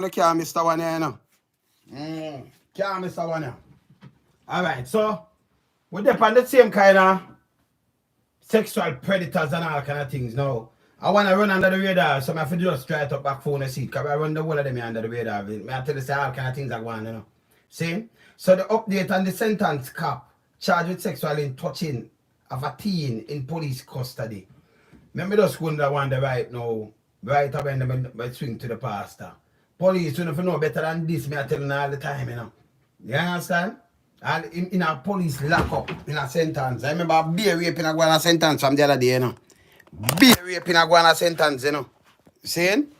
Look here, Mr. One here, you know. Can't Mr. One here. Alright, so we're on the same kind of sexual predators and all kind of things now. I want to run under the radar, so I have to just try to back phone and seat, because I run the whole of them under the radar. I tell you, say all kind of things are going on, you know. See? So the update on the sentence cap, charged with sexual touching of a teen in police custody. Remember just going to wonder right now, right up when they swing to the pastor. Police, you know better than this, me I tell you all the time, you know. You understand? And in a police lockup, in a sentence. I remember beer raping a guana sentence from the other day, you know. Beer raping a guana sentence, you know. Saying?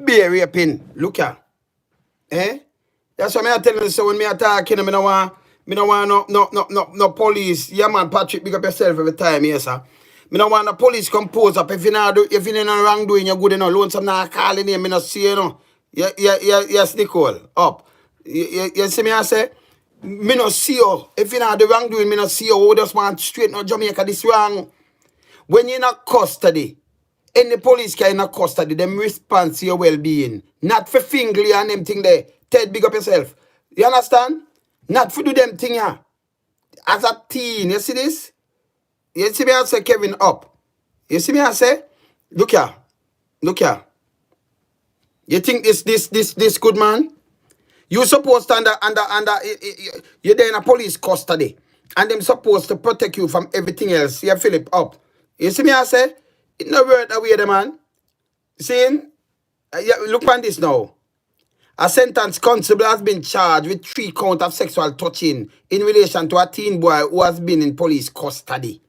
Beer raping. Look here. Eh? That's what I tell you. So when me attack, you know, me no want no police. Yeah, man, Patrick, big up yourself every time, yes, sir. Me no want the police come pose up. If you no wrong doing, you're good, you know. Loan some now calling name, me no see, you know. Yes, Nicole, up. You see me, I say, me no see you. If you not the wrong doing, me no see you. Who just want straight no Jamaica this wrong. When you're in a custody, any police can in a custody, them respond to your well-being. Not for fingly and them thing there. Ted, big up yourself. You understand? Not for do them thing here. As a teen, you see this? You see me, I say, Kevin, up. You see me, I say, look here. Look here. You think this good, man? You supposed to you're there in a police custody. And them supposed to protect you from everything else. Yeah, Philip, up. You see me, I say? It no word away the man. See? Look on this now. A sentence constable has been charged with 3 counts of sexual touching in relation to a teen boy who has been in police custody.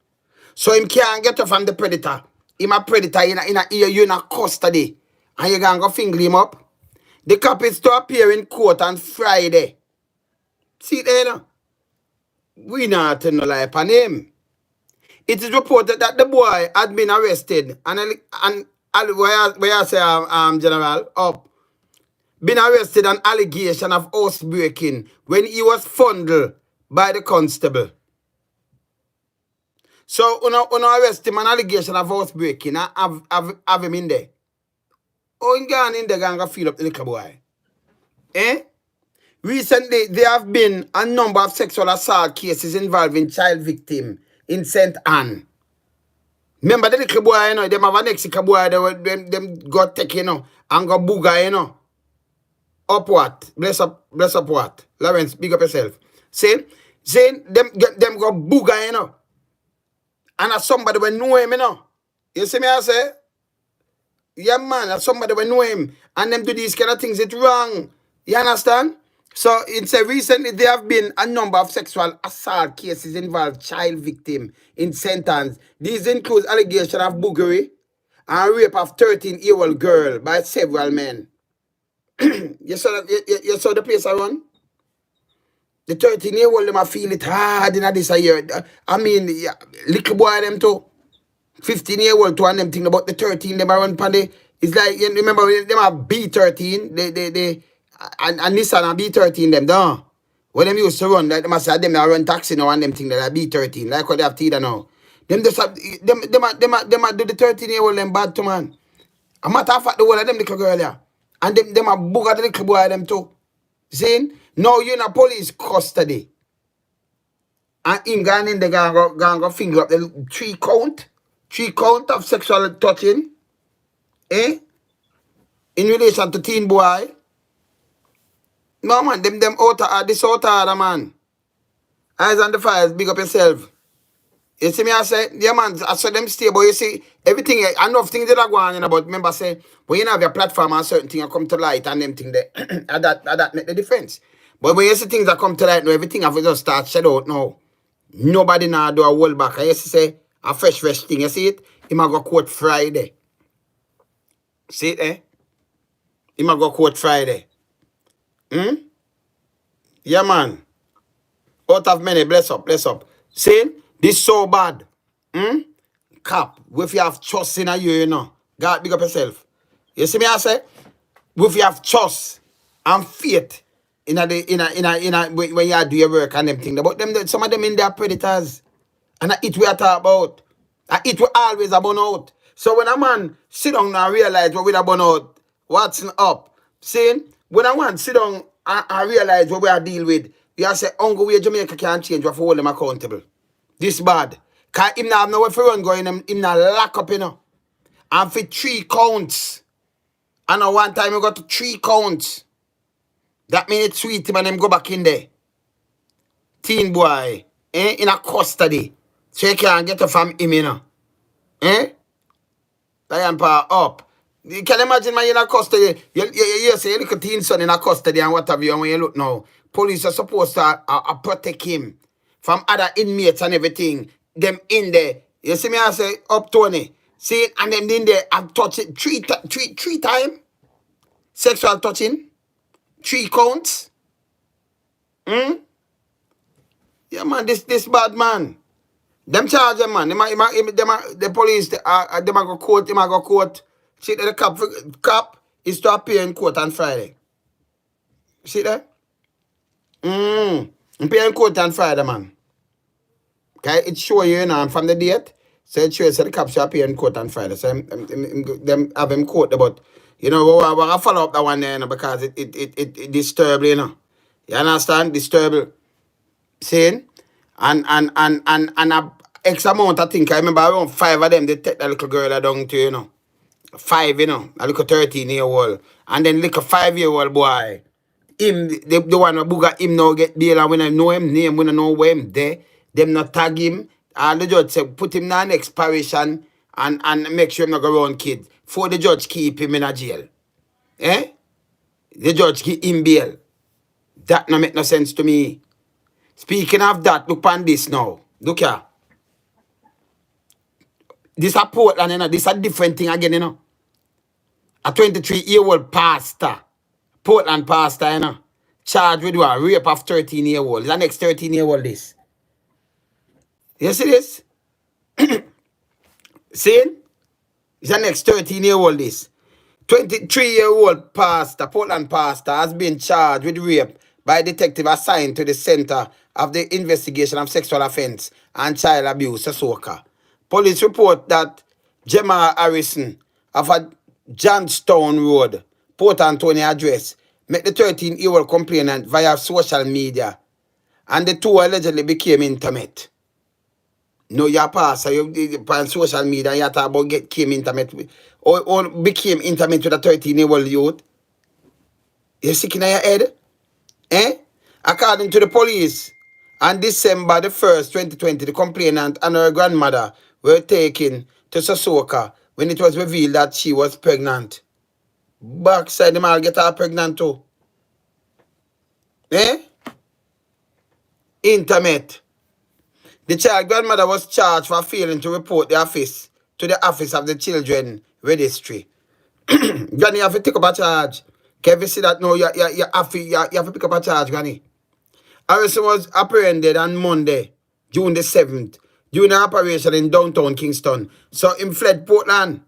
So him can't get off from the predator. Him a predator you in a custody. And you gonna go finger him up. The cop is to appear in court on Friday. See there, you know? We not no lie upon him. It is reported that the boy had been arrested and where I say General up. Been arrested on allegation of housebreaking when he was fondled by the constable. So when arrest him on allegation of housebreaking, have him in there. Oh, in gone in there gonna feel up the little boy. Eh? Recently, there have been a number of sexual assault cases involving child victim in St. Ann. Remember the little boy, you know, them have a next little boy, them got take, you know, and go booger, you know. Up what? Bless up what? Lawrence, big up yourself. See? Them go booger, you know. And as somebody will know him, you know. You see me, I say? Yeah, man, as somebody will know him. And them do these kind of things, it's wrong. You understand? So, it's recently there have been a number of sexual assault cases involving child victim in St. Anne's. These include allegations of buggery and rape of 13-year-old girl by several men. You saw the place I run? The 13-year-old them I feel it hard in this year. I mean, yeah, little boy them too. 15-year-old to and them think about the 13 them I run pande. It's like you remember them have B13, they and Nissan and B13 them down. When them used to run, like them say them I run taxi now and them think that B13, like what they have Tida now. Them just have, them do the 13-year-old them bad to man. A matter of fact the whole of them little girl yeah. And them a booger the little boy them too. Saying now you're in a police custody. And him gone in the go finger up the 3 count of sexual touching. Eh? In relation to teen boy. No man, them out this out man. Eyes on the fires, big up yourself. You see me, I say, yeah man, I saw them stay, but you see, everything, enough things that are going on about, remember say, when you have your platform and certain things come to light and them things there, that make the difference. But when you see things that come to light now, everything have to just start shed out now. Nobody now do a hold back. I used to say, a fresh thing, you see it? He might go court Friday. See it, eh? He might go court Friday. Yeah, man. Out of many, bless up. See? This so bad. Cap, if you have trust in you know. God, big up yourself. You see me, I say? If you have trust and faith in when you do your work and them things. But them, some of them in their predators. And it we are talking about. It we always about out. So when a man sit down and realize what we are about out, what's up? See? when I want sit down and realize what we are dealing with, you have to say, Uncle, where Jamaica can't change, what for hold them accountable. This bad. Because him not have nowhere for run going, him not lock up, you know. And for 3 counts. And at one time, he got to 3 counts. That means it's sweet him and him go back in there. Teen boy, in a custody. So you can't get it from him, you know. Lion power up. You can imagine man in a custody. You say you look at teen son in a custody and what have you, and when you look now, police are supposed to protect him from other inmates and everything. Them in there. You see me, I say, up Tony. See, and them in there and touch it three times. Sexual touching. 3 counts. Yeah, man, this bad man. Them charge them, man. The police, them a go court, them a go court. See the cop is to appear in court on Friday. See that? Appear in court on Friday, man. Okay, it show you, now from the date. So it shows the cops appear in court on Friday. So them have him court, but you know, we'll follow up that one there, you know, because it disturbs, you know. You understand? Disturbing. Saying? And a X amount, I think, I remember around 5 of them, they take that little girl down to, you know. 5, you know, a little 13-year-old. And then little 5-year-old boy. Him, the one who booger him now get bail, and when I know him name, when I know where him there, them not tag him. And the judge say, put him in an expiration and make sure him not go around kid. For the judge keep him in a jail. The judge give him bail. That no make no sense to me. Speaking of that, look on this now. Look here. This a Portland, you know. This a different thing again, you know. A 23-year-old pastor. Portland pastor, you know. Charged with a rape of 13-year-old. It's the next 13-year-old this. You see this? See? It's the next 13-year-old this. 23-year-old pastor, Portland pastor, has been charged with rape by a detective assigned to the Center of the Investigation of Sexual Offense and Child Abuse, CISOCA. Police report that Gemma Harrison of a Johnstown Road, Port Antonio address, met the 13-year-old complainant via social media, and the two allegedly became intimate. No, your pastor, you on social media, you talk about became intimate with, or became intimate with a 13-year-old youth. You sick in your head? According to the police, on December the 1st, 2020, the complainant and her grandmother were taken to CISOCA when it was revealed that she was pregnant. Backside, the man get her pregnant too. Intimate. The child grandmother was charged for failing to report the office to the Office of the Children Registry. Granny, you have to take up a charge. Can you see that? No, you have to pick up a charge, Granny. Harrison was apprehended on Monday, June the 7th, during an operation in downtown Kingston. So him fled Portland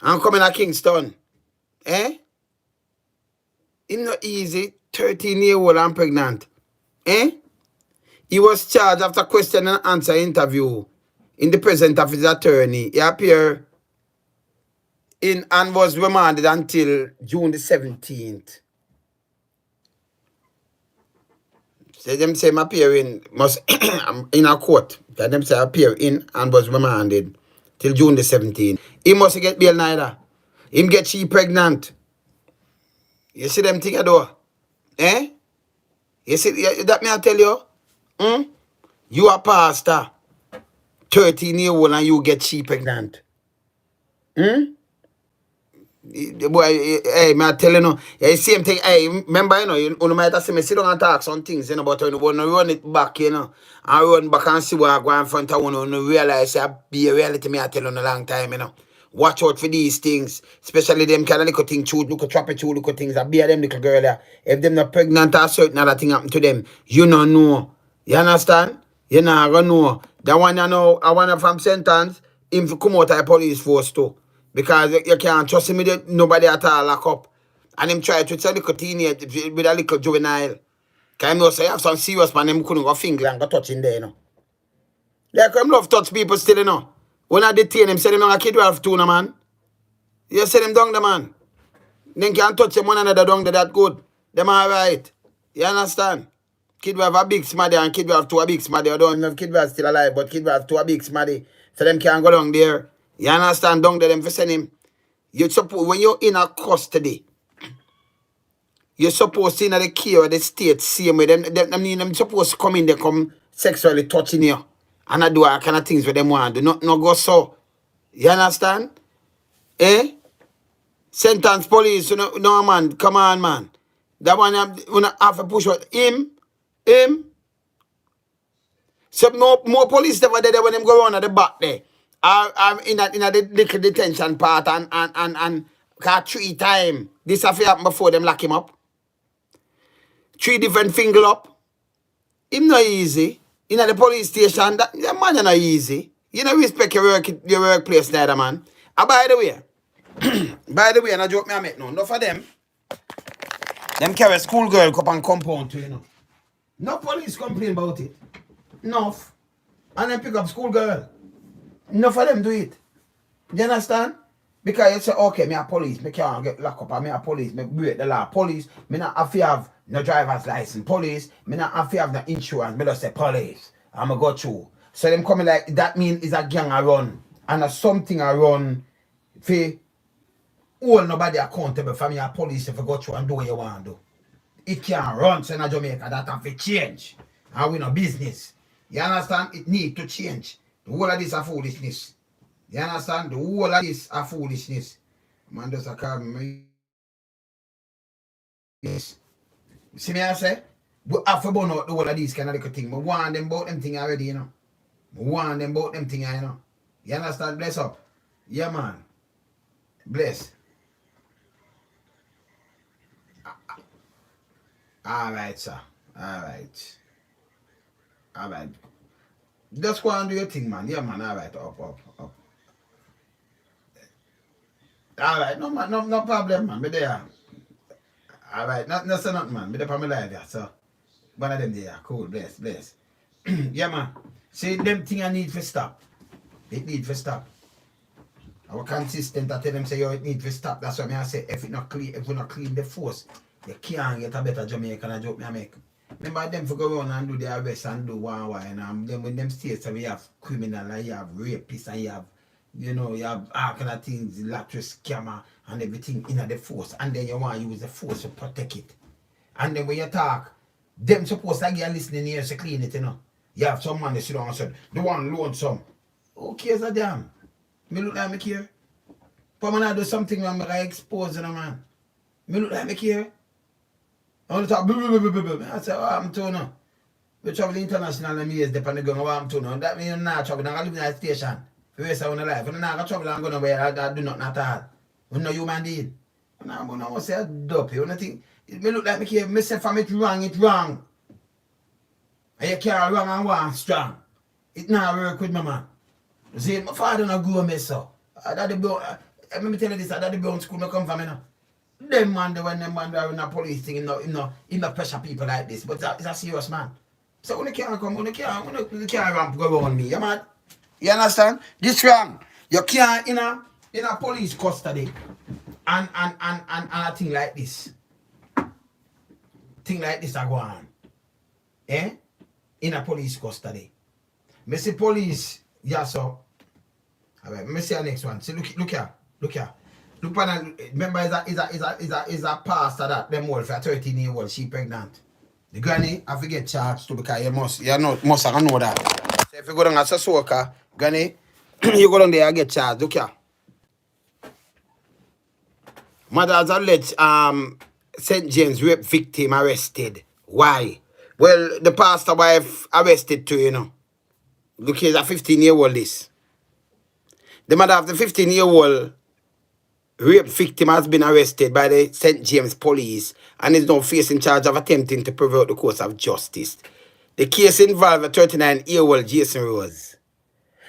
and coming to Kingston. It's not easy. 13-year-old and pregnant. He was charged after question and answer interview in the presence of his attorney. He appeared in and was remanded until June the 17th. So them say him appear in must in a court. Them say appear in and was remanded till June the 17th. He must get bail neither. Him get she pregnant. You see them thing I do? You see that me I tell you? You a pastor, 13-year-old, and you get she pregnant. Boy, hey, me I tell you no. Yeah, same thing. Hey, remember, you know, you might have seen me sit down and talk some things, you know, but when you want to run it back, you know, and run back and see what I go in front of you, and realize that be a reality, me I tell you in a long time, you know. Watch out for these things, especially them kind of little things, little trap it, little things, that be a them little girl there. If them not pregnant or certain other thing happen to them, you don't know. You understand? You not gonna know. That one you know, I want from sentence, him to come out of the police force too. Because you can't trust him with nobody at all lock up. And him try to tell a little teenage with a little juvenile. Can you say have some serious man, him couldn't go finger and go touch in there, you know. They come love touch people still, you know. When I detain him, say him a kid 12 tuna, man. You say him down the man. Then can touch them one another down there that good. Them alright. You understand? Kid will have a big smaddy and kid will have two a big smaddy. I don't know if kid will still alive, but kid will have two a big smaddy. So them can go down there. You understand? Down there them for send him. You suppose when you're in a custody, you're supposed to in the care of the state same way. Them supposed to come in there, come sexually touching you. And I do all kind of things with them want to do. No go so. You understand? Eh? Sentence police, no man, come on man. That one you have to push out him. So more police never there when them go around at the back there. In the little detention part and 3 times. This have to happen before them lock him up. 3 different finger up. Him not easy. In the police station, that man not easy. You know respect your workplace neither, man. By the way, and I joke me I make no. Enough of them carry schoolgirl up and compound to, you know. No police complain about it. Enough. And then pick up schoolgirl. Enough of them do it. You understand? Because you say, okay, me a police, me can't get locked up, and me a police, me break the law. Police, me not have to have no driver's license. Police, me not have to have no insurance. Me just say police. I'ma go through. So them coming like, that means it's a gang a run. And a something a run for all nobody accountable for me a police if you go through and do what you want to do. It can't run, so in Jamaica, that have to change. And we no business. You understand? It need to change. The whole of this a foolishness. You understand? The whole of this a foolishness. Man just a call me. Yes. See me I say? We have to burn out the whole of these kind of little things. I want them about them things already, you know. I want them about them things, you know. You understand? Bless up. Yeah, man. Bless. Alright, sir. Alright. Just go and do your thing, man. Yeah, man. Alright. Up. Alright. No, man. No problem, man. Me there. Alright. No, say nothing, man. Me there for my life, yeah. So, one of them there. Cool. Bless. Yeah, man. See, them thing I need to stop. It need to stop. Our consistent, I tell them, say, yo, it need to stop. That's why I say, if we not clean the force, you can't get a better Jamaican. I joke me I make. Remember them for go around and do their arrest and do one, and then when them states, we have criminal, and you have rapists, and you have, you have all kind of things, lattice scammer, and everything in the force. And then you want to use the force to protect it. And then when you talk, them supposed to get listening here to clean it, you know. You have some man that sit down and said, the one loan some. Who cares a damn? Me look like me care. But when I do something wrong, I expose, you know, man. Me look like me care. I want to talk, I say, what happened to now? We travel international and me is depending on what happened to now. That means I'm not traveling, I live in that station. For the rest of my life. When I'm not traveling, I'm going where I do nothing at all. When no human being. And I'm going to say, a dopey. When I think, it may look like me care, me say from it wrong. And you can't wrong and one strong. It not work with my man. You see, my father not grow mess up. Let me tell you this, Daddy Brown school no come from me now. Them man, when them man are in a police thing, in no pressure people like this. But it's a serious man. So when you can't come, when you can't ramp go around me, you mad? You understand? This wrong. You can't in a police custody and a thing like this. Thing like this are go on. Eh? In a police custody. Me see police, yeah, so. Alright, me see the next one. See, look here. Look on, remember is a pastor that them old for a 13-year-old, she pregnant. The granny have to get charged too because you must know that. So if you go down at CISOCA, granny, you go down there and get charged. Look here. Mother's alleged St. James rape victim arrested. Why? Well, the pastor wife arrested too, you know. Look, here's a 15-year-old this. The mother of the 15-year-old rape victim has been arrested by the St. James police and is now facing charge of attempting to pervert the course of justice. The case involved a 39-year-old Jason Rose.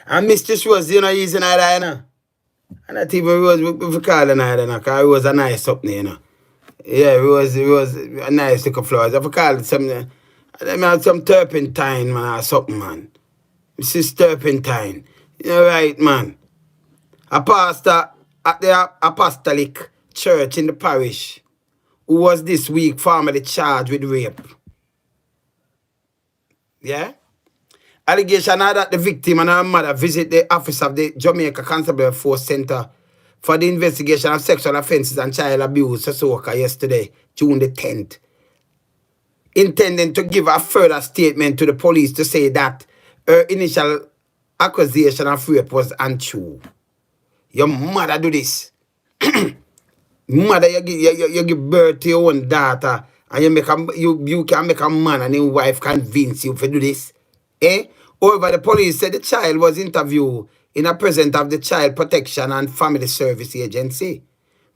And Mistress Rose, you know, he's in either, you know. And not even Rose, we call her either, because Rose a nice something, you know. Yeah, Rose a nice little flowers. I call it something, some turpentine, man, or something, man. Mrs. Turpentine. You're right, man. A pastor at the apostolic church in the parish who was this week formally charged with rape. Yeah? Allegation are that the victim and her mother visit the office of the Jamaica Constable Force Center for the investigation of sexual offences and child abuse, CISOCA, yesterday, June the 10th, intending to give a further statement to the police to say that her initial accusation of rape was untrue. Your mother do this. Mother, you give birth to your own daughter and you can make a man and your wife convince you to do this. Eh? However, the police said the child was interviewed in the presence of the Child Protection and Family Service Agency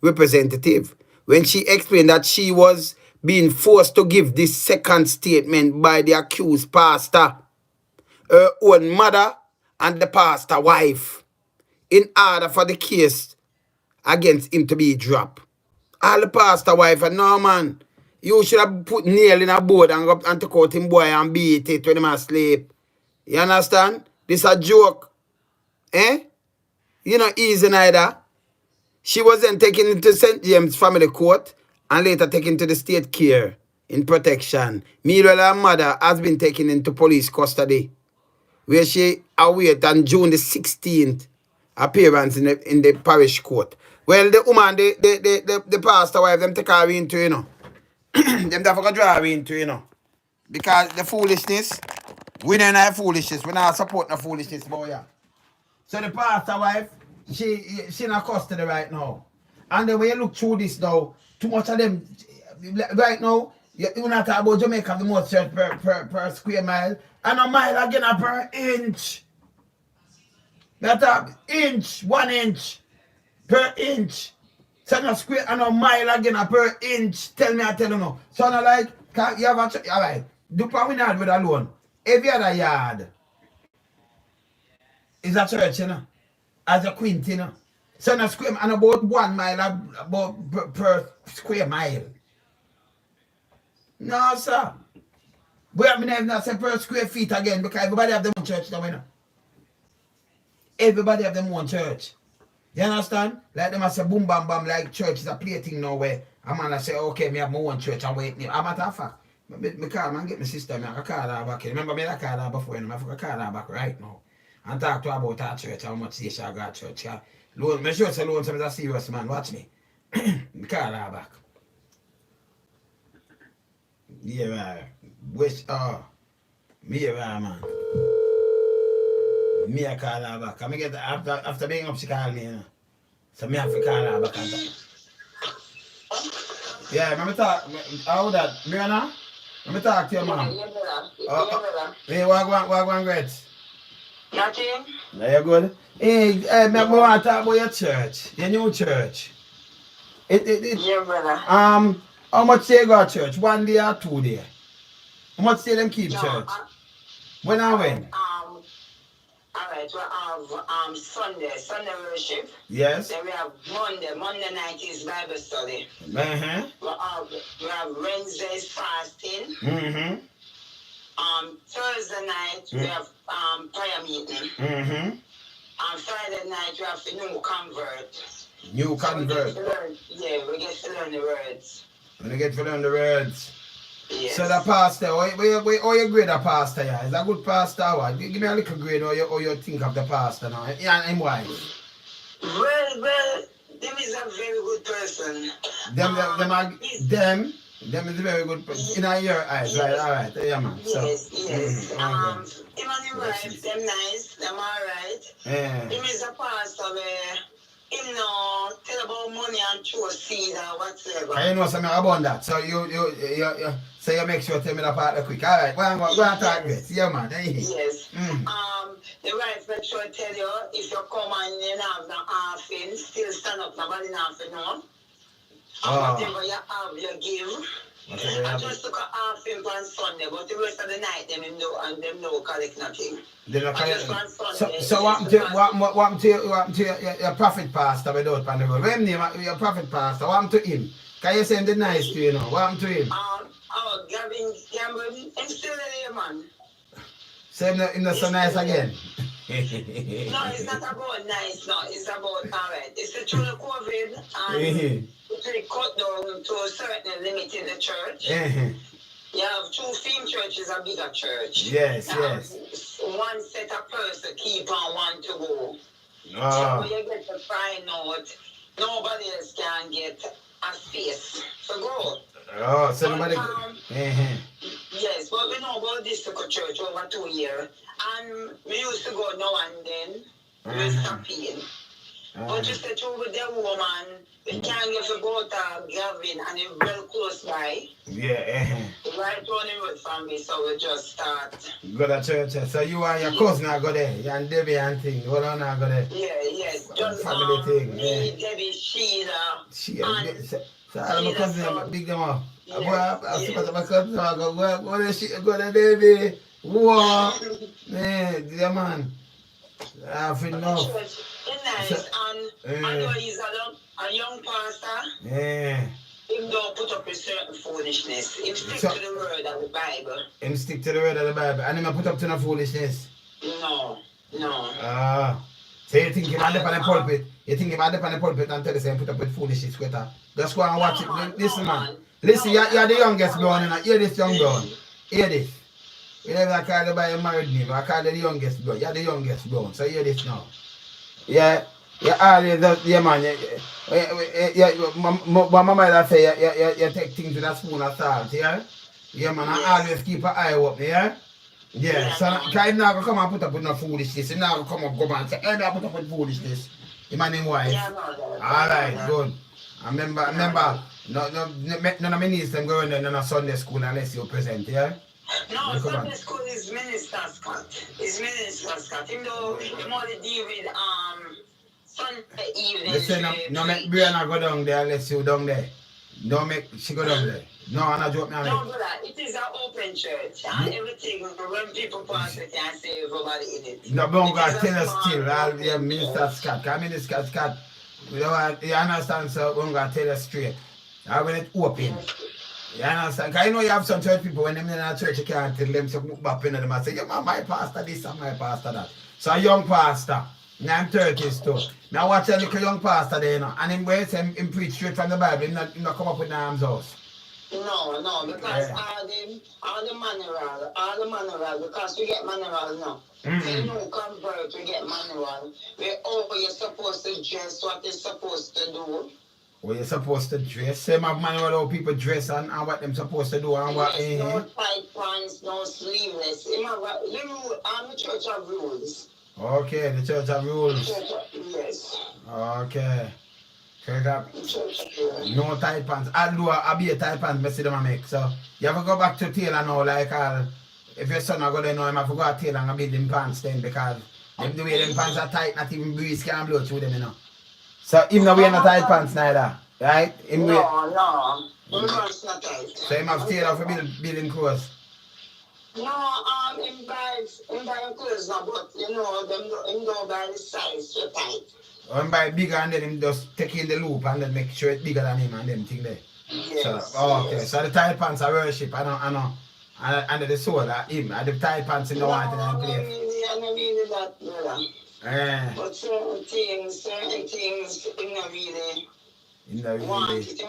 representative when she explained that she was being forced to give this second statement by the accused pastor, her own mother and the pastor wife, in order for the case against him to be dropped. All the pastor wife and no man, you should have put nail in a board and go up and took out him boy and beat it when him asleep. You understand? This a joke. Eh? You know, easy neither. She was then taken into St. James Family Court and later taken to the state care in protection. Meanwhile, her mother has been taken into police custody, where she await on June the 16th appearance in the parish court. Well, the woman, the pastor wife, them take her into, you know. Them have to draw her into, you know. Because the foolishness, we don't have foolishness. We not support no foolishness, boy. Yeah. So the pastor wife, she in custody right now. And then when you look through this now, too much of them, right now, you not talk about Jamaica the most church per square mile. And a mile again per inch. That's a inch, 1 inch per inch. So no square and a mile again per inch. Tell me, I tell you no. So no like, you have a church, all right. Do we not with alone. Every other yard is a church, you know. As a quint, you know. So no square and about 1 mile about per square mile. No, sir. We have not say per square feet again because everybody have their own church now, you know. Everybody have their own church. You understand? Like them I say boom bam bam like church is a play thing now where a man I say, okay, me have my own church and wait. A matter of fact, me call man get my sister, me I call her back. Remember me I call her before, and I call her back right now. And talk to her about her church, how much she got church. Loan, me sure say loan some is a serious man, watch me. Me call her back. Yeah, right. Which me right, man. Me I call her back. I get after being up she call me, you know. So me have to call her back and talk. Yeah, let me talk. How that? Brianna? Let me talk to you, man. Hey, what going great? Nothing. Are you good? Hey, me want to talk about your church, your new church. Yeah, brother. How much they go to church? 1 day or 2 days? How much they them keep church? When and when? Alright, we have Sunday worship. Yes. Then we have Monday night is Bible study. Uh-huh. We have Wednesday's fasting. Mm-hmm. Thursday night we have prayer meeting. Mm-hmm. Friday night we have the new convert. New convert. We get to learn the words. When you get to learn the words. Yes. So the pastor, how you grade the pastor? Yeah? Is a good pastor? What? Give me a little grade how you think of the pastor now. Yeah, and why? Well, them is a very good person. Them is a very good person. In your eyes, right? Alright, yeah man. Yes. Okay. Him and his wife, them nice, them alright. Yeah. Him is a pastor where him no tell about money and throw seed or whatsoever. And you know something about that. So you make sure tell me the part quick. Alright, go and talk with. Yeah man. Yes. The wife make sure tell you if you come and you have no offering, still stand up, nobody nothing know. And whatever you have, you give. I just took a offering on Sunday, but the rest of the night them know and them no collect nothing. They don't collect. So what happened to your prophet pastor without on the road? When name your prophet pastor? What happened to him? Can you say him the nice to you know? What happened to him? Gavin Cameron, I'm still there, man. Say him not so nice again. No, it's not about nice, no. It's about alright. It's the true COVID and they cut down to a certain limit in the church. You have 2 theme churches, a bigger church. Yes, you yes. Have 1 set of person keep on 1 to go. Oh. So you get to find out nobody else can get a space to go. Oh, so nobody. Yes, but we know about this church over 2 years. And we used to go now and then. We stop paying. But you said with the woman, we can't get to go to Gavin and it's very close by. Yeah, Right on the road from me, so we just start. Go to church. So you and your cousin are go there. You and Debbie and thing. What on are go there? Yeah. Just family thing. Me, Debbie, Sheila. So all my cousins, big them up. I'm supposed to my cousin. I go to Debbie. Whoa. Yeah, man. I feel enough. It's nice, and I know he's a young pastor. Yeah. Him don't put up with certain foolishness. Him stick to the word of the Bible. Him stick to the word of the Bible. And him put up to no foolishness. No. So you think him at the pulpit? You think him at the pulpit and tell the same put up with foolishness, Twitter? Just go and watch it. Listen, man. Listen, you're the youngest brown, and hear this, young brown. Hear this. You never call the by married name. I call the youngest brown. You're the youngest brown. So hear this now. Yeah, always, man. My mother say you take things with a spoon of salt, yeah? Yeah, man, I always keep an eye up, yeah? Yeah, so I'm not going to come and put up with no foolishness. I'm not going to come up and say, hey, I put up with foolishness. You man and wife. Alright, good. I remember, none of my niece them going there in Sunday school unless you present, yeah? No, Sunday school is Minister Scott. It's Minister Scott. Even though you only deal with Sunday evening. Listen, no make Brianna go down there unless you down there. Don't make she go down there. No, I'm not joking. No, brother, it is an open church. And everything, when people pass, they can say everybody in it. No, but I'm going to tell us still, I'll be Minister Scott. Because Minister Scott, you understand, so I'm going to tell us straight. I want it open. You understand? Because you know you have some church people, when they're in a church, you can't tell them to move back in them and say, yeah, man, my pastor this and my pastor that. So a young pastor, now I'm 30s too. Now watch a little young pastor there, you know, and him where him preach straight from the Bible, him not come up with the arms house. No, because all the manual, because we get manual now. When you convert, we get manual. You're supposed to dress what you're supposed to do. What you're supposed to dress? Same have manual how people dress and what them supposed to do and what. No tight pants, no sleeveless. The church have rules. Okay, the church have rules. Yes. Okay. No tight pants. I'll be a tight pants, but see them make. So you have to go back to tailor now, like if your son go there now, you have to go to tailor and build them pants then because the way them pants are tight, not even breeze can blow through them, you know. So him not wearing no tight pants neither, right? No. The pants not tight. So him have tailor for building clothes. No, him buy clothes now, but you know, him don't buy the size so tight. Or him buy bigger and then him just take in the loop and then make sure it's bigger than him and them thing there. Yes. So, okay, so the tight pants are worship, I know. And the soul of him, and the tight pants in the white and the place. I don't really that, brother. But certain things, him not really. He want to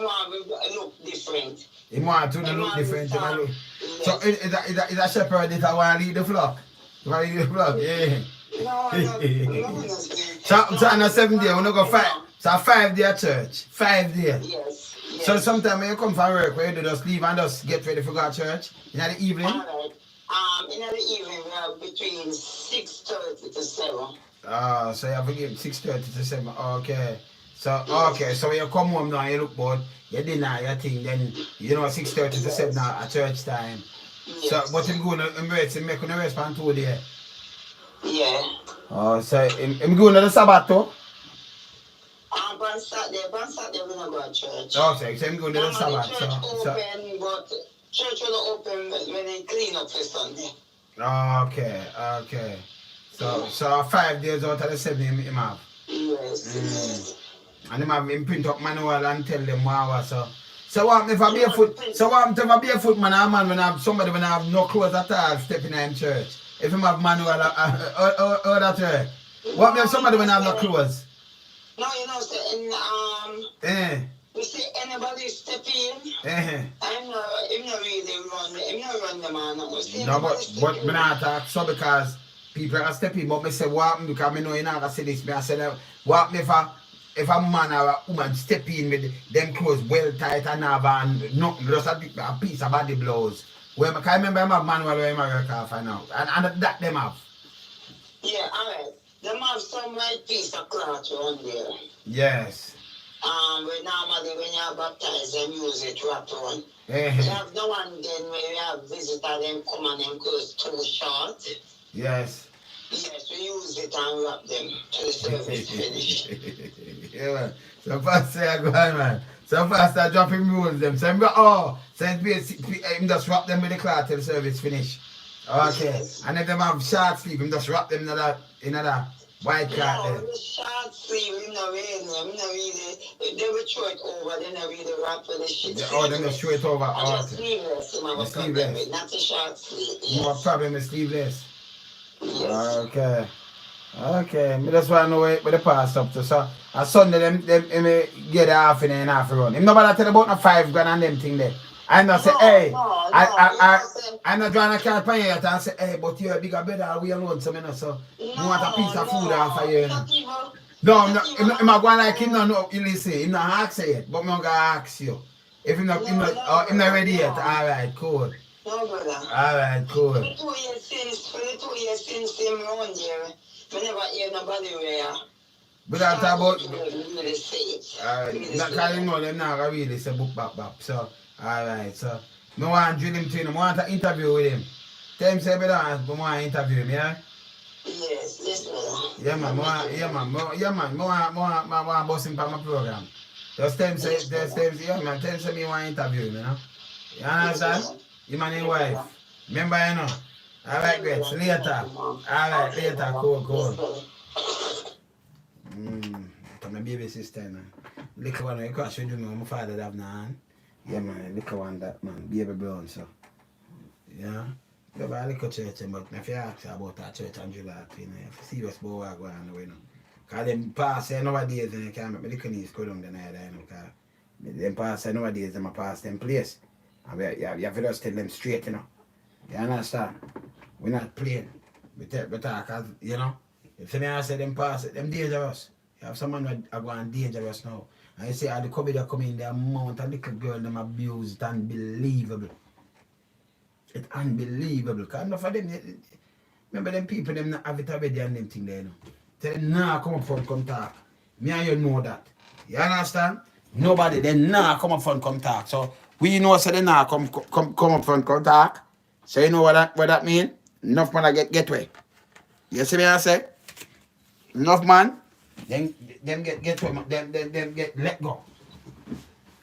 look different. He want to look different. So is a shepherd that want to lead the flock? You want to lead the flock? Yeah. No. So on a 7 day, we go 5. So 5 day church. 5 days. Yes. So sometimes when you come from work, where you just leave and just get ready for God church in the evening? Alright. In the evening we have between 6:30 to 7. So you have to give 6:30 to 7. Okay. So when you come home now and you look bored, you dinner, your thing, then you know 6:30 to 7 at church time. Yes. So but him going to embrace him making a response to there. Yeah. Oh, so him going to the Sabbath too? On Saturday we don't go to church. Okay, so him going to the Sabbath. But church will open when they clean up for Sunday. Okay. So 5 days out of the 7 him have? Yes. And him print up manual and tell them what so what if I be a foot man and man when I have somebody when I have no clothes at all stepping in church? If him have manual or that way. What if somebody when I have no clothes? No, you know, so in You see, anybody step in, I'm not really run the man. No, but me not talk so because people are stepping, but me say what happen because me know you not gonna say this. Me I say that what happen if a man or a woman step in with them clothes well tight and have and nothing, just a piece of body blows. Well, I can't remember I'm a man where I'm America for now. And that them have. Yeah, alright. Them have some white piece of cloth on there. Yes. But normally when you are baptized, them use it wrapped on. You have no one then where you have visitor, them come and them clothes too short. Yes. Yes, we use it and wrap them till the service finish. Yeah, man. So fast say I go on, man. So fast I drop him rules them. So him just wrap them with the cloth till the service finish. Okay. Yes. And if them have short sleeve, him just wrap them in another white cloth there. No, the short sleeve, you know, really, they will throw it over, they don't really wrap for the shit. They will throw it over. And just sleeveless, you have a problem with, not a short sleeve. Yes. You have a problem with sleeveless? Yes. Okay. Okay, me just want to know where the pass up to. So, on Sunday, them get a half in and half run. Him nobody tell about no 5 grand and them thing there. I not say, hey, I'm not trying to carry pan yet and say, hey, but you're a bigger brother, we alone, so me know, so you want a piece of food off of you. No, I'm not going like him, no, you listen, him not ask yet, but I'm going to ask you. If him not ready yet, alright, cool. No, brother. Alright, cool. For the 2 years since him around here, we never hear nobody where. But I talk about. Really say it. Alright, because you know them now really say book back. So, alright, so. I want to drill him to him. I want to interview with him. Tell him say better, I want to interview him, yeah? Yes, brother. Yeah, man, I want to bust him for my program. Just tell him say, yeah, man, tell him say me want to interview him, you know? You understand? Him and his wife. Remember, you know? Alright, great. So later. Alright, later. Cool. My baby sister, man. Little one, you can't show you my father have now. Yeah, man, little one that, man. Baby brown, so. Yeah. We have a little church, but if you ask about that church and July, you know, if you see what's going on, you know. Because them pass nowadays, and you can't make my little niece go down the night, you know, because them pass nowadays, them pass them place. And you have to just tell them straight, you know. You understand? We're not playing. We talk as, you know. If I say them pass it, them dangerous. You have someone that are going dangerous now. And you see how the COVID are coming, the amount of little girl them abuse, it's unbelievable. It's unbelievable. Because enough of them, remember them people, them not have it already and them thing there, you know. Tell them, nah, come up front, come talk. Me and you know that. You understand? Nobody, they nah come up front, come talk. So, we know so they nah come up front, come talk. So you know what that mean? Enough man get way. You see me I say? Enough man, them get way, them get let go.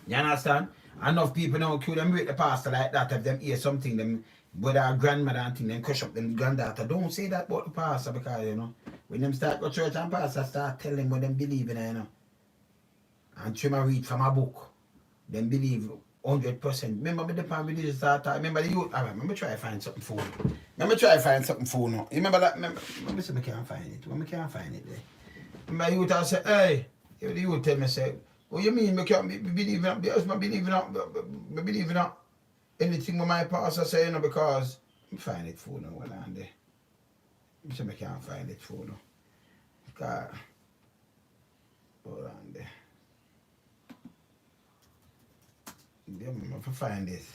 You understand? Enough people now kill them with the pastor like that. If them hear something, them brother grandmother and thing, them crush up them granddaughter. Don't say that about the pastor because you know when them start go church and pastor start telling them what them believe in, you know. And try to read from a book. Them believe 100%. Remember me the time we did start talking. Remember the youth. Alright, let me try to find something for you. Let me try to find something for you. Remember that? Let me see if I can't find it. When I can't find it there. Remember the youth I say, hey, the youth tell me say, what you mean? I can't believe in because I believe in anything what my pastor say, you know, because I find it for you now. Hold on there. I say I can't find it for you. Because hold on there. Yeah, man, if I find this.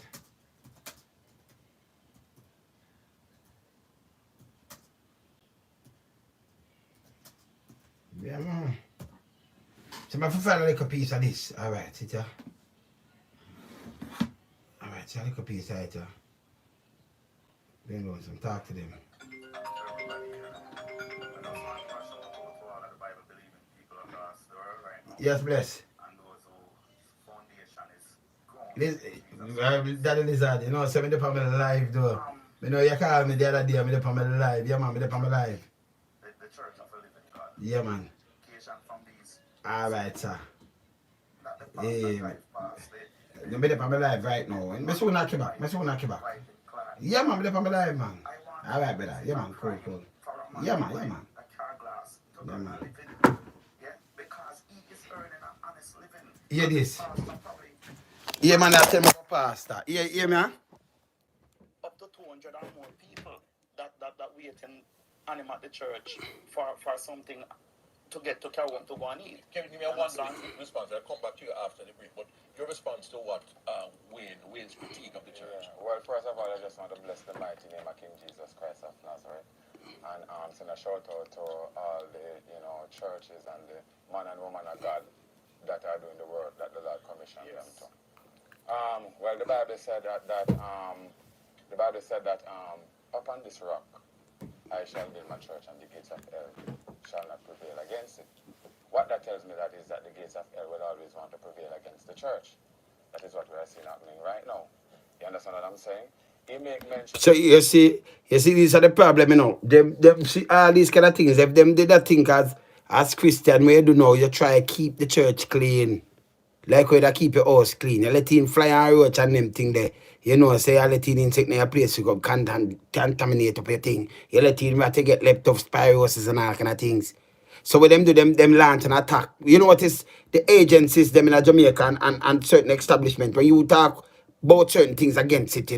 Yeah, man. So if I find a little piece of this, alright, sit here. Alright, so a little piece of it here. Then go and talk to them. Yes, bless. Daddy Lizard, you know, so I'm up on my live though. You know, you called me the other day, I'm up on my live. Yeah, man, I'm up on my live. The church of a living God. Yeah, man. Alright, sir. Yeah, I'm up on my live right now. I'm soon knock you back. Yeah, man, I'm up on my live, man. Alright, brother. Yeah, man, cool. Yeah, man. Yeah, man. Hear this. Yeah, man, I tell me about pastor. Hear me, huh? Up to 200 or more people that waiting on him at the church for something to get to carry on to go and eat. Kevin, give me a one-line response. I'll come back to you after the break. But your response to what Wayne's critique of the church? Yeah. Well, first of all, I just want to bless the mighty name of King Jesus Christ of Nazareth, and send a shout out to all the churches and the man and woman of God that are doing the work that the Lord commissioned them to. Well, the Bible said that upon this rock I shall build my church, and the gates of hell shall not prevail against it. What that tells me that is that the gates of hell will always want to prevail against the church. That is what we are seeing happening right now. You understand what I'm saying? He make mention. So you see, these are the problem, Them see all these kind of things. If them did that thing as Christian, where you do now, you try to keep the church clean. Like where you keep your house clean. You let him fly on roach and them thing there. Say you let him take your place to go contaminate up your thing. You let him have to get leptospirosis and all kind of things. So when them do them launch and attack. You know what is the agencies them in Jamaica and certain establishment when you talk about certain things against it,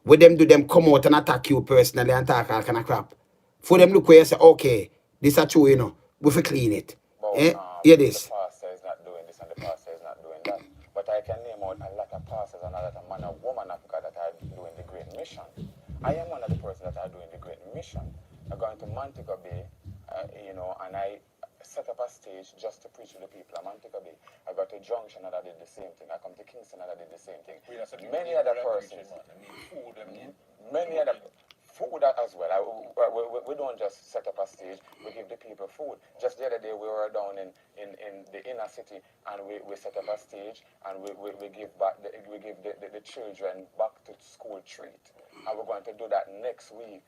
When them do them come out and attack you personally and talk all kind of crap. For them look where you say, okay, this is true, we have to clean it. Hear this. The pastor is not doing this and the pastor is not doing that. But I can name out a lot of pastors and a lot of man and woman of God that are doing the great mission. I am one of the persons that are doing the great mission. I'm going to Montego Bay, and I set up a stage just to preach to the people of Montego Bay. I got to Junction and I did the same thing. I come to Kingston and I did the same thing. Many other persons, many other food as well. We don't just set up a stage, we give the people food. Just the other day we were down in the inner city and we set up a stage and we give back the children back to school treat. And we're going to do that next week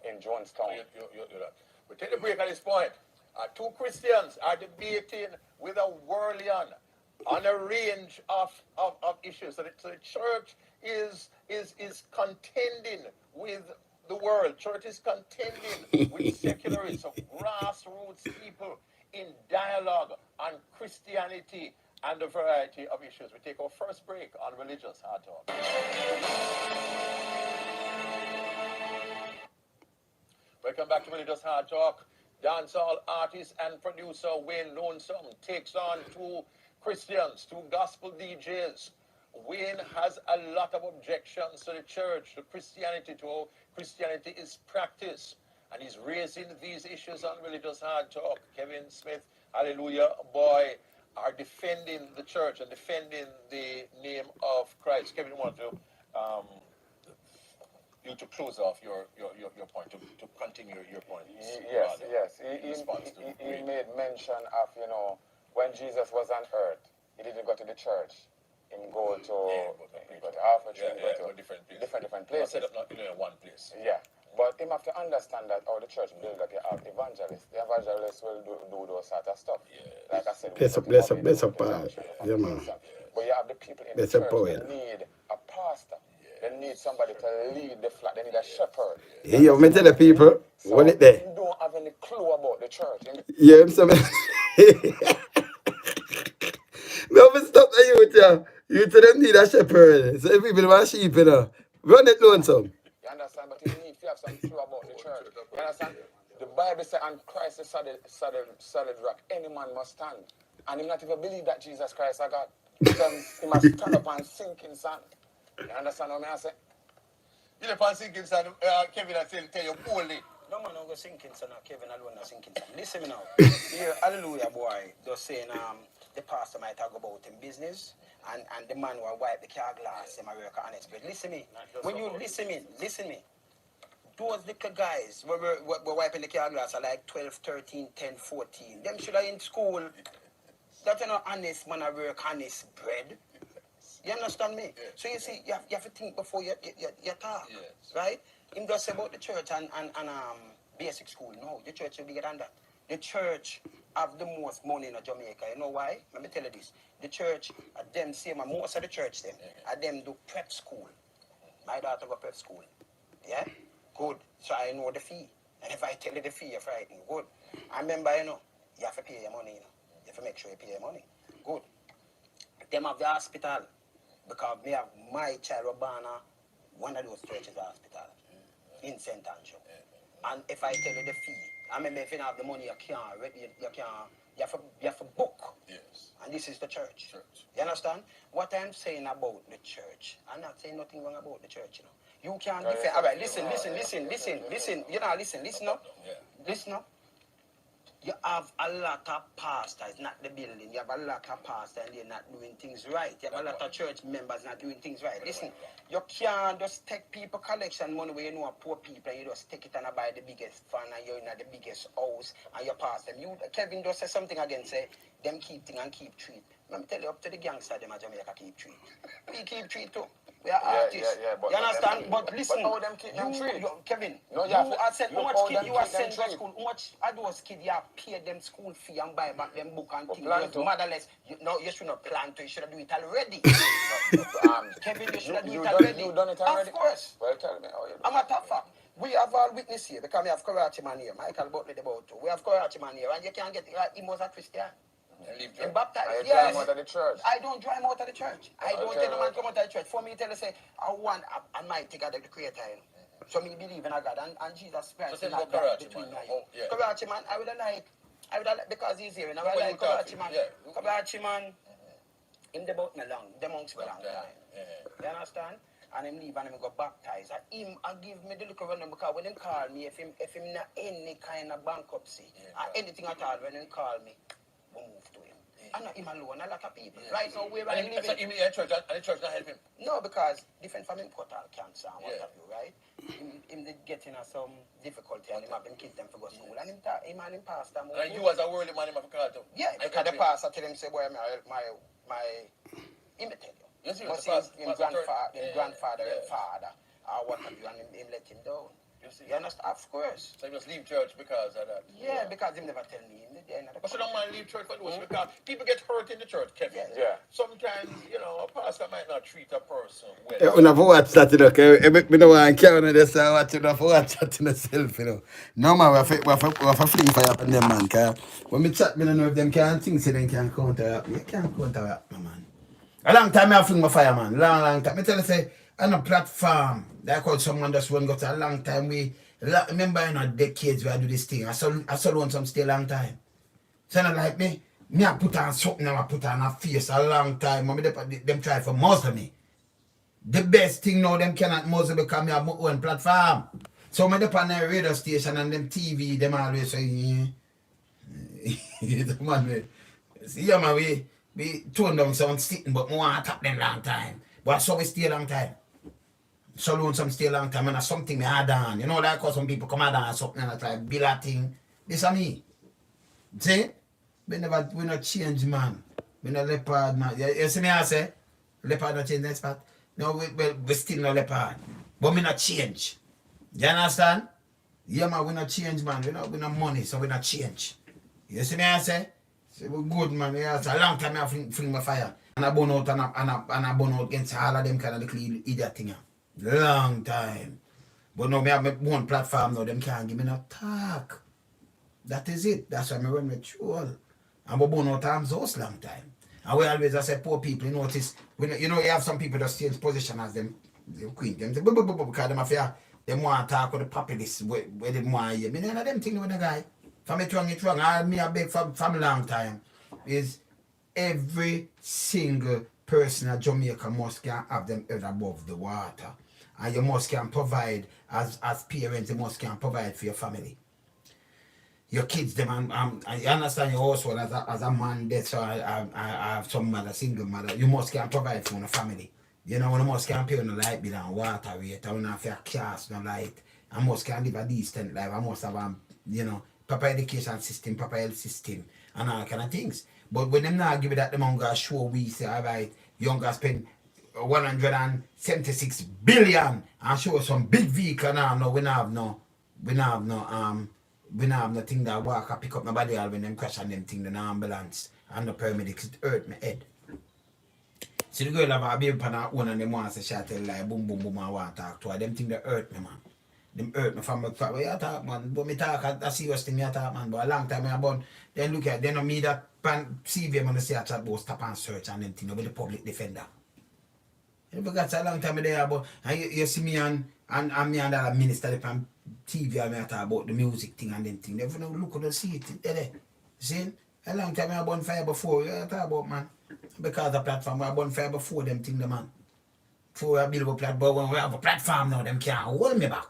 in Jonestown. We take a break at this point. Two Christians are debating with a Worldlian on a range of issues. So the church is contending with the world. Church is contending with secularists, so grassroots people in dialogue on Christianity and a variety of issues. We take our first break on Religious Hard Talk. Welcome back to Religious Hard Talk. Dancehall artist and producer Wayne Lonesome takes on two Christians, two gospel DJs. Wayne has a lot of objections to the church, to Christianity, to how Christianity is practiced. And he's raising these issues on Religious Hard Talk. Kevin Smith, hallelujah, boy, are defending the church and defending the name of Christ. Kevin, I want you to close off your point, to continue your point. Yes. He made mention of, when Jesus was on earth, he didn't go to the church. He go to Africa, different places. Set up not in one place. Yeah. But him have to understand that the church build up, you have evangelists. The evangelists will do those sort of stuff. Yeah. Like I said, bless up, yeah, man. But you have the people in the church that need a pastor. They need somebody to lead the flock. They need a shepherd. Yeah, you me tell the people, so what it there? You don't have any clue about the church. Yeah, I'm sorry. No, but stop the youth, yeah. You to them need a shepherd. So if people want sheep, run it lonesome. You understand? But you need to have some clue about the church. You understand? The Bible says, and Christ is solid rock. Any man must stand. And he not even believe that Jesus Christ is God. Because he must stand up and sink in sand. You understand what I say? You know, upon sinking sand, Kevin, I tell you boldly. No man, I'm going to sink in sand. Kevin alone is sinking sand. Listen me now. Here, hallelujah, boy. Just saying, the pastor might talk about in business, and the man will wipe the car glass in my work on it. But listen me. When you listen me. Those little guys, when we're wiping the car glass are like 12, 13, 10, 14. Them should have in school. That's not honest man, I work honest bread. You understand me? Yes. So you see, you have to think before you talk, yes. Right? Him just say about the church and basic school. No, the church will be getting that. The church have the most money in Jamaica. You know why? Let me tell you this. The church, them same, and most of the church them, them do prep school. My daughter go prep school. Yeah? Good. So I know the fee. And if I tell you the fee, you're frightened. Good. I remember, you have to pay your money, You have to make sure you pay your money. Good. Them have the hospital. Because me have my child Robana, one of those churches hospital in St. Andrew. And if I tell you the fee, I mean, if you don't have the money, you have to book. Yes. And this is the church. You understand? What I'm saying about the church, I'm not saying nothing wrong about the church, you know. You can't defend. All right, listen. You know, listen up. Yeah. Listen up. You have a lot of pastors, not the building. You have a lot of pastors and they're not doing things right. You have a lot of church members not doing things right. Listen, you can't just take people collection money where you know poor people and you just take it and buy the biggest fan and you're in the biggest house and you pass them. Kevin just said something again, say, them keep thing and keep treat. Let me tell you, up to the gangster, them at Jamaica keep treat. We keep treat too. We are artists. But you understand? But listen, how them keep them treat? Kevin, No, you are sent how much kid you are sent to treat. school? How much are those kids you have paid them school fee and buy back them book and things? Plan to. Motherless. You should not plan to. You should have do it already. Kevin, you should have do it already. You done it already? Of course. Well, tell me how you I'm a tough fact. We have all witness here because we have Karachi man here. Michael Butler about too. We have Karachi man here and you can't get he was a Christian. And baptized, drive him out of the church. I don't drive him out of the church. I don't tell the man come out of the church. For me, tell her say, I might God of the Creator. So me believe in a God and Jesus Christ. So is not God between me and you. Karachi man, I would have like because he's here. And I would like Karachi man. Karachi man, him the boat me long, the monks me long time. You understand? And him leave and him go baptize. And him and give me the little run because when him call me, if him not any kind of bankruptcy or anything at all, when him call me, we move to him. And not him alone, a lot of people. Right now, where I live. So him in church and the church not help him? No, because different from him total cancer and what have you, right? Him did get in some difficulty and him have them kids them to go to school. And him and him pastor. And you as a worldly man, him have to call too? Yeah, because the pastor tell him, say, boy, him tell you. Yes, but his grandfather and father, what have you, and him let him down. You understand? Of course. So he just leave church because of that? Yeah, because him never tell me. But you don't mind leave church for those because people get hurt in the church, Kevin. Yeah. Sometimes, you know, a pastor might not treat a person well. Yeah, when I watch that, you know, okay, me no want to carry on this, I watch it, I watch that to myself, you know. No man, we have a fling fire up on them, man, because when me chat, me don't know if them can think, so they can counteract me. You can't counteract me, man. A long time I fling my fire, man. Long time. I tell you, say, on a platform, like how someone just won't go to a long time. Remember, in a decades, we do this thing. I saw want some stay a long time. So not like me I put on something and I put on a face a long time. Them try to muzzle me. The best thing now, them cannot muzzle because I have my own platform. So I dep on the radio station and them TV, them always say, yeah, man, we tone down some sitting, but we want to tap them long time. But so we stay a long time. So long some stay a long time and that's something me had on. You know, like how some people come out and something and it's like bill a thing. This is me. See? We not change, man. We not leopard, man. You see me I say? Leopard not change that spot. No, we still not leopard. But we not change. You understand? Yeah, man, we not change, man. We not money, so we not change. You see me I say? So we good, man. Yeah, it's a long time I fling my fire. And I burn out and I burn out against all of them kind of little idiot thing. Long time. But now I have my own platform now. Them can't give me no talk. That is it. That's why I run with troll. And we burn out arms house long time. And we always, I say, poor people, you notice, you know, you have some people that change position as them queen. Them say, because them affair, them want to talk with the populace, where they want to hear. Me none of them things with the guy. For me, it's wrong. I beg for a long time. Is every single person in Jamaica must can have them head above the water. And you must can provide, as parents, you must can provide for your family. Your kids, them, you understand your household as a man, that's why I have some mother, single mother. You must can provide for your family. You know, you must can pay on the light bill and water rate. I don't have your cars, no light. I must can live a decent life. I must have, you know, proper education system, proper health system, and all kind of things. But when them not give it that, them on go show we say, all right, you gonna spend 176 billion and show some big vehicle now. No, we don't have nothing that walk and pick up nobody all when them crash and them thing, the ambulance and the paramedics, it hurt my head. See the girl have a baby pan her own and them want to say she tell like boom boom boom and want to talk to her. Them thing that hurt me, man. Them hurt me from my fat. What you talk, man? But me talk a serious thing, me talk, man. But a long time I born. Then look at, then me that pan CV when I say I chat about stop and search and them thing with the public defender. You forgot a long time there about, and you see me and me and that minister on TV and me talk about the music thing and them thing. They don't look at the see it there. See? A long time I born fire before. You talk about, man. Because the platform I born fire before them thing, the man. Before I build a platform, when we have a platform now, them can't hold me back.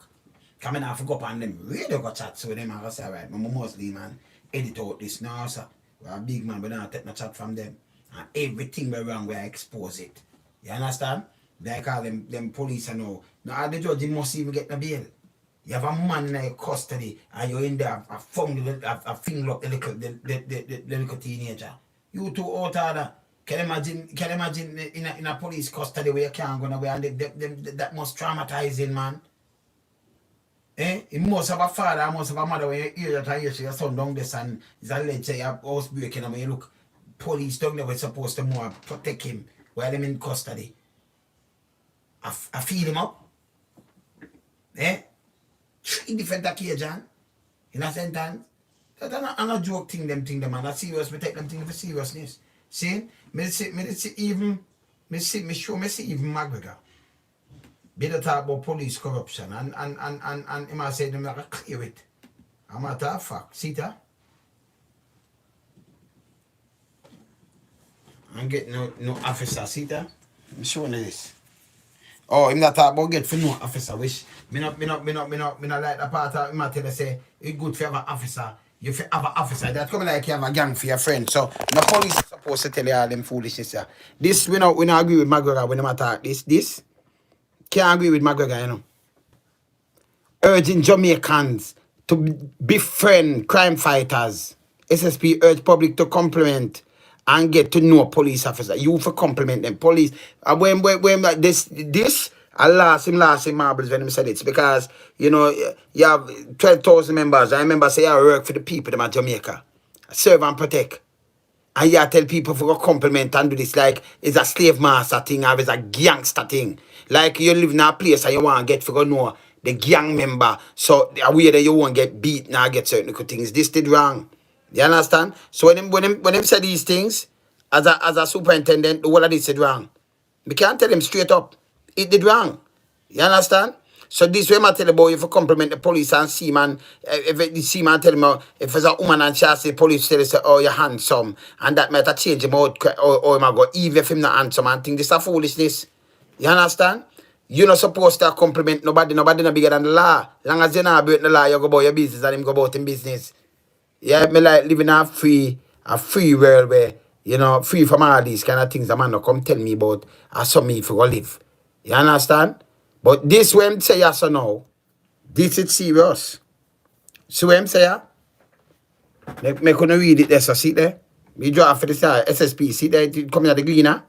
Come in, I forgot on them radio go chat, so them I say, right, I'm mostly, man, edit out this now, sir. We're a big man, but don't take no chat from them. And everything we're wrong, we expose it. You understand? They call them police and all. Now, the judge, must even get no bail. You have a man in your custody, and you're in there, a finger up the little teenager. You two out of that. Can you imagine in a police custody where you can't go nowhere, and that must traumatizing, man. You must have a father, must have a mother when you hear that and you see your son down this and it's alleged say you're housebreaking and when you look, police down there were supposed to more protect him while him in custody. I feed him up. 3 different occasions in a sentence. That's not a joke thing, them man. That's serious, we take them thing for seriousness. See? Me see even McGregor. Better talk about police corruption and he might say them like clear it. A matter of fact, see that? I'm getting no officer, see that? I'm showing you this. Oh, I'm not talking about get for no officer, which me not like the part of him tell you say it's good for have an officer. You have an officer. That's coming like you have a gang for your friend. So the police is supposed to tell you all them foolishness here. This we not agree with McGregor when they talk this. Can't agree with McGregor, you know. Urging Jamaicans to befriend crime fighters. SSP urge public to compliment and get to know police officer. You for compliment them. Police. When this I lost him marbles when he said it. Because, you know, you have 12,000 members. I remember say I work for the people them at Jamaica. Serve and protect. And you tell people for a compliment and do this like it's a slave master thing or it's a gangster thing. Like you live in a place and you want to get for know the gang member. So aware that you won't get beat now get certain good things. This did wrong. You understand? So when them say these things, as a superintendent, the whole of this did wrong. We can't tell him straight up. It did wrong. You understand? So this way I tell about you for compliment the police and see man, if the seaman tell me if it's a woman and she ask the police tell say, oh, you're handsome, and that might change him out or him go, even if him not handsome and think this is a foolishness. You understand? You're not supposed to compliment nobody not bigger than the law. Long as you're not breaking the law, you go about your business and him go about him business. Yeah, me like living a free world where, you know, free from all these kind of things a man not come tell me about as some me for go live. You understand? But this when say yes or no, this is serious. So when say yeah, me couldn't read it there, so see there. We draw for the SSP, see there, it coming at the gleaner.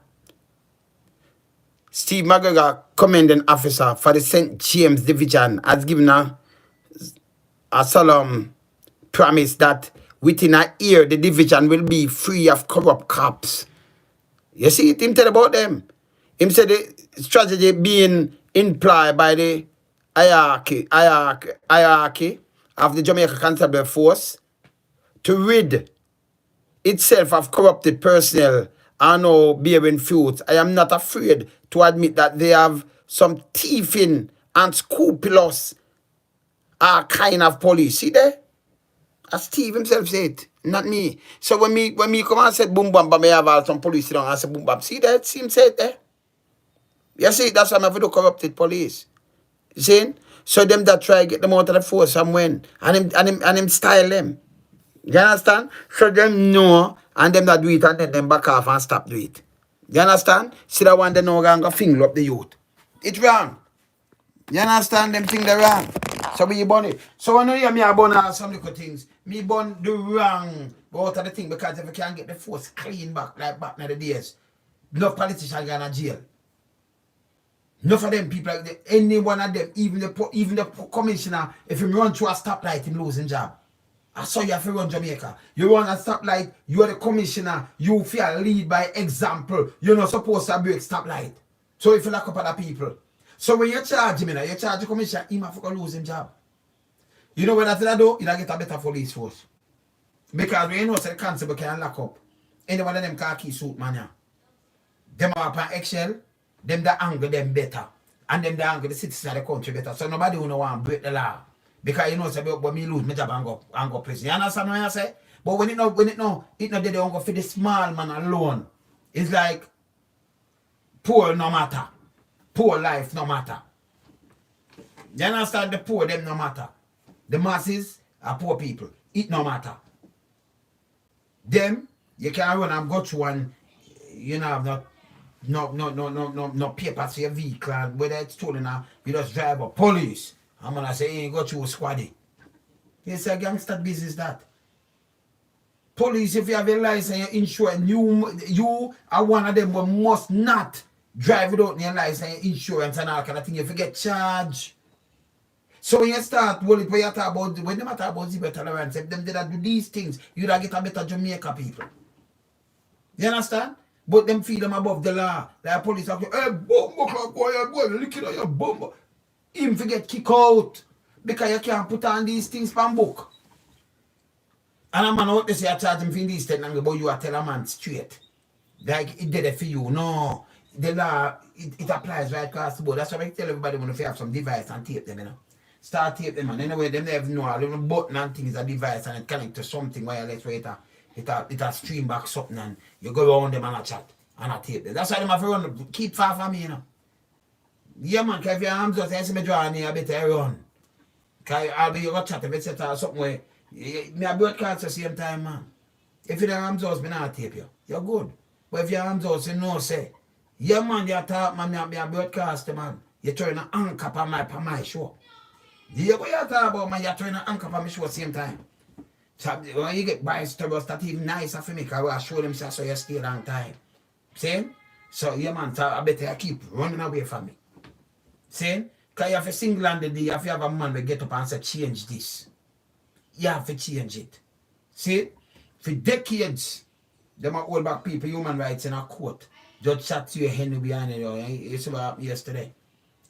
Steve McGregor, commanding officer for the St. James Division, has given a solemn promise that within a year the division will be free of corrupt cops. You see it, him tell about them. Him said the strategy being employed by the hierarchy of the Jamaica Constable Force to rid itself of corrupted personnel and now bearing fruit. I am not afraid to admit that they have some thieving and scrupulous kind of police. See there? As Steve himself said, not me. So when me come and said boom bam, but me have some police down and say boom bam. See that? See him said there? You see, that's why I'm having the corrupted police. You see? So them that try to get them out of the force and when. And him style them. You understand? So them know and them that do it and then them back off and stop do it. You understand? See that one they know gonna finger up the youth. It's wrong. You understand? Them things they're wrong. So we burn it. So when you hear me I burn some little things, me burn the wrong out of the thing because if you can't get the force clean back like back in the days, no politician gonna jail. Enough of them people, like any one of them, even the commissioner, if you run through a stoplight, him losing job. I saw you have to run Jamaica. You run a stoplight, you are the commissioner, you feel lead by example. You're not supposed to break stoplight. So if you lock up other people. So when you charge him, you charge the commissioner, he might lose his job. You know what that do? He'll get a better police force. Because we know the constable can lock up any one of them khaki suit man. Yeah. Them are up on eggshell, them the angle them better. And them the angle the citizens of the country better. So nobody will want to break the law. Because you know, say, but me lose my job and go prison. You understand what I say? But when it no they don't go for the small man alone. It's like poor no matter. Poor life no matter. You understand? The poor them no matter. The masses are poor people. It no matter. Them, you can run and go through and you know have no papers for your vehicle, whether it's stolen or you just drive a police. I'm gonna say you go through a squaddy. It's a gangster business that. Police, if you have a license, you're insured, you are one of them but must not drive without your license, insurance and all kind of thing. You forget charge. So when you start, when you talk about when they talk about zero tolerance, if them did do these things, you'd get a better Jamaica people. You understand? But them feel them above the law. Like police are hey, bomb clock boy, look at your bomb. Him forget kick out. Because you can't put on these things from book. And a man out there say I charge him for these things, but you are tell a man straight. Like it did it for you. No. The law, it applies right across the board. That's why I tell everybody when you have some device and tape them, you know. Start tape them and anyway, them never know a little button and things a device and it connect to something wireless where it stream back something and you go around them and a chat and a tape them. That's why them have to run. Keep far from me, you know. Yeah man, if your arms just say me draw near a better run. Cause I'll be your chat if it's something where me a broadcast at the same time, man. If your arms just me not tape you, you're good. But if your arms just you know say, yeah man, you talk man, me a broadcast man. You're trying to anchor on my show. Yeah, what you talk about, man? You're trying to anchor on my show at the same time. So when you get bystabbers, that's even nicer for me because I show them so you stay a long time. See? So yeah man, so I better keep running away from me. See? Because you have a single handed day, if you have a man will get up and say, change this. You have to change it. See? For decades, them are old back people, human rights in a court. Judge shot to your hand behind it. You see what happened yesterday.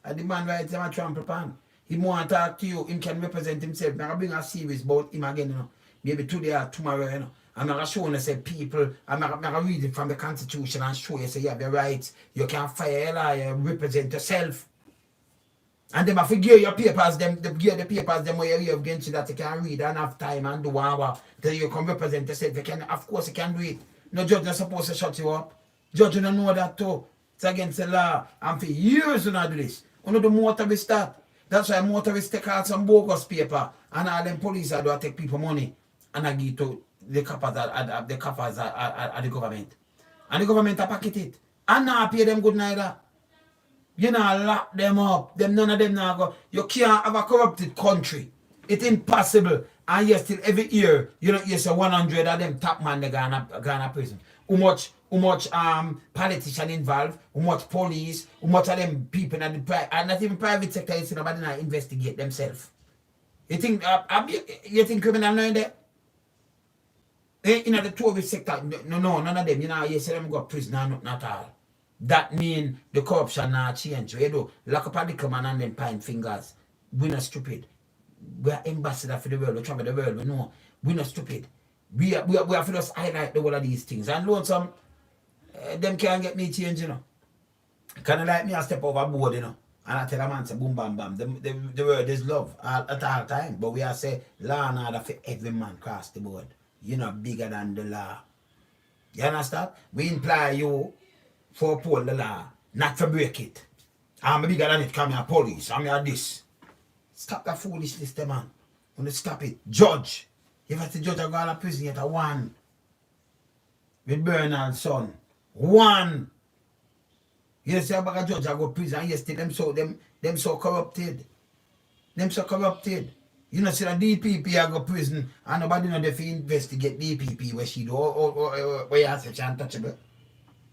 And the man rights them a trample pan. He want to talk to you, he can represent himself. I'm going to bring a series about him again, you know. Maybe today or tomorrow, you know. I'm going to show you, say, people, I'm going to read it from the Constitution and show you, say, you have your rights. You can fire a liar, represent yourself. And them have to give your papers, them where you have against you that you can read and have time and do whatever. Then you can represent yourself. You can, of course, you can do it. No judge not supposed to shut you up. Judge don't know that too. It's against the law. And for years you not do this. You know the motorists start. That's why motorists take out some bogus paper and all them police do take people money and I give to the coppers at the government. And the government packet it. And now pay them good neither. You know, lock them up. None of them now go. You can't have a corrupted country. It's impossible. And yes, still every year, you know, you say 100 of them top man they go to prison. How much politician involved, how much police, how much of them people in the private, and not even private sector, you see nobody not investigate themselves. You think criminal now in there? In the tourist sector, no, none of them, you know, you see them go to prison, not all. That mean the corruption not change. You know, lock up a little man and then point fingers. We're not stupid. We are ambassador for the world. We travel the world. We know. We're not stupid. We have to just highlight the whole of these things. And lonesome, them can't get me change, you know. Kind of like me, I step overboard, you know. And I tell a man, say, boom, bam, bam. The word is love at all time. But we are say, law and order for every man cross the board. You're not bigger than the law. You understand? We imply you for uphold the law, not for break it. I'm bigger than it, come here, police, I'm here this. Stop that foolishness, man. When you stop it, judge. You have to judge a guy in prison yet, one. With Bernard's son. One. You say about a judge I go prison, and yes, them so corrupted. Them so corrupted. You know, see the DPP I go prison, and nobody know if you investigate DPP where she do, or where you say she untouchable.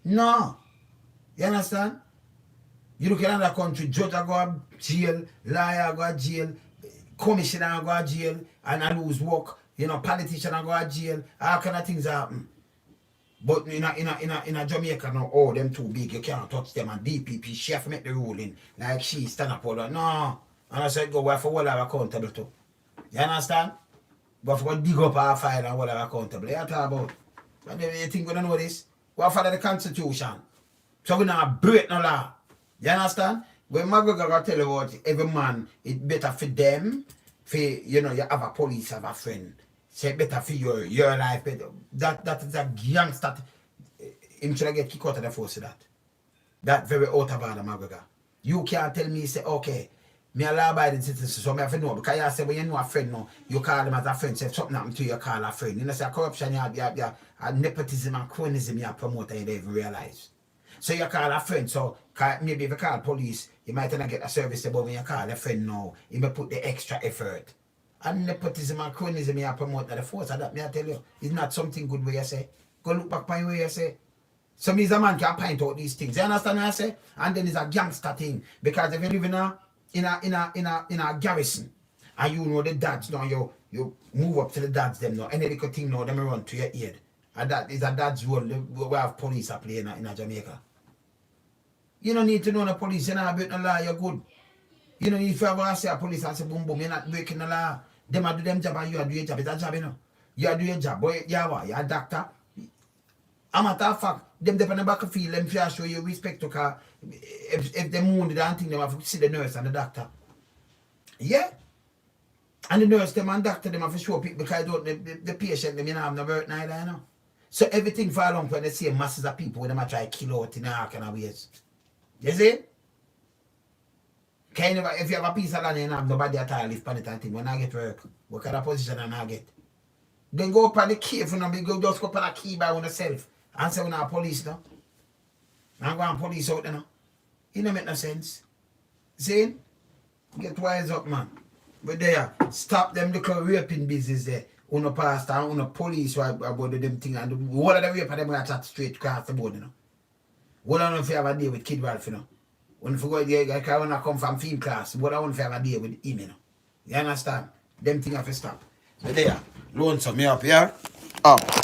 No. You understand? You look at another country, judge I go to jail, lawyer go to jail, commissioner go to jail, and I lose work. You know, politician go to jail, all kind of things happen. But in a Jamaica now, oh, them too big, you can't touch them. And DPP, she have to make the ruling. Like she stand up all that. No. And I said, go where for what I'm accountable to. You understand? But for dig up our file and what I'm accountable. You talk about. And you think we don't know this? We follow the Constitution. So we not break no law. You understand? When McGregor got tell you about every man, it better for them, for you know, you have a police, have a friend. Say better for your life better. That is a gangster. Him should get kicked out of the force of that. That very out of order, McGregor. You can't tell me, say, okay, me a law-abiding citizen, so me have to know. Because you say when you know a friend now, you call them as a friend. Say if something happen to you, you call a friend. You know, say corruption, you nepotism and cronyism you promote and you don't even realize. So you call a friend, so maybe if you call police, you might not get a service, but when you call a friend now, you may put the extra effort. And nepotism and cronyism you promote at the force of that, me I tell you, it's not something good where you say. Go look back by where you say. So me as a man can point out these things. You understand what I say? And then it's a gangster thing. Because if you live in a garrison, and you know the dads now, you move up to the dads them now. Any little thing now, them run to your aid. And that is a dad's role. We have police are playing in a Jamaica. You don't need to know the police. You're not breaking the law, you're good. You don't need to ever say a police and say boom boom, you're not breaking the law. Them are do them job and you are do your job. It's a job, you know. You are do your job. Boy, you're a doctor. A matter of fact, them dep on the back of field, them fear show you respect to car. If they wounded and thing, they have to see the nurse and the doctor. Yeah. And the nurse, them and doctor, them have to show people because the patient, them, you know, have no work neither, you know. So everything fall along when they see masses of people when they might try to kill out in all kind of ways. You see? Can you, if you have a piece of land and have nobody at all live on it and thing, when I get work, what kind of position and I get? Then go up on the cave and go just go up on a key by oneself and say we're not police now. And go and police out there now. It don't make no sense. See? Get wise up, man. But there, stop them little raping business there. Uno pastor and uno police about them thing and all of the rape of them are chat straight across the board, you know. What I don't know if you have a day with Kid Ralph, you know. When you go there, I want to come from film class, what I want to have a day with him, you know. You understand? Them things have to stop. But there, lonesome, me up here. Up.